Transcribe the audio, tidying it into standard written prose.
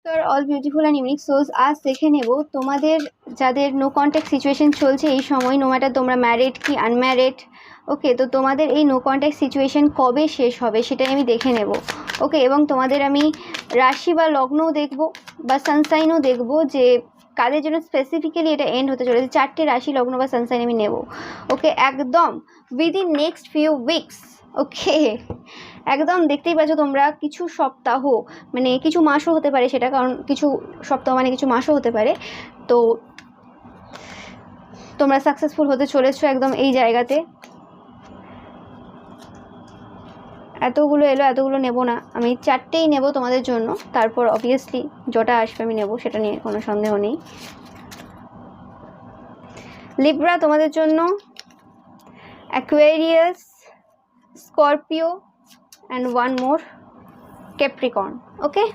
All beautiful and unique souls, আজ দেখে নেব তোমাদের যাদের নো কন্ট্যাক্ট সিচুয়েশন চলছে এই সময়, নো ম্যাটার তোমরা ম্যারিড কি আনম্যারিড, ওকে, তো তোমাদের এই নো কন্ট্যাক্ট সিচুয়েশন কবে শেষ হবে সেটাই আমি দেখে নেব, ওকে। এবং তোমাদের আমি রাশি বা লগ্নও দেখব বা সানসাইনও দেখব যে কাদের জন্য স্পেসিফিক্যালি এটা এন্ড হতে চলেছে। 4টে রাশি, লগ্ন বা সানসাইন আমি নেব, ওকে, একদম উইদিন নেক্সট ফিউ উইকস, ওকে। একদম দেখতেই পাচ্ছ তোমরা, কিছু সপ্তাহ মানে কিছু মাসও হতে পারে সেটা, কারণ কিছু সপ্তাহ মানে কিছু মাসও হতে পারে। তো তোমরা সাকসেসফুল হতে চলেছো একদম এই জায়গাতে। এতগুলো এলো, এতগুলো নেব না, আমি 4টেই নেব তোমাদের জন্য, তারপর অবভিয়াসলি যেটা আসবে আমি নেব, সেটা নিয়ে কোনো সন্দেহ নেই। লিব্রা তোমাদের জন্য, Aquarius, Scorpio and one more Capricorn, okay.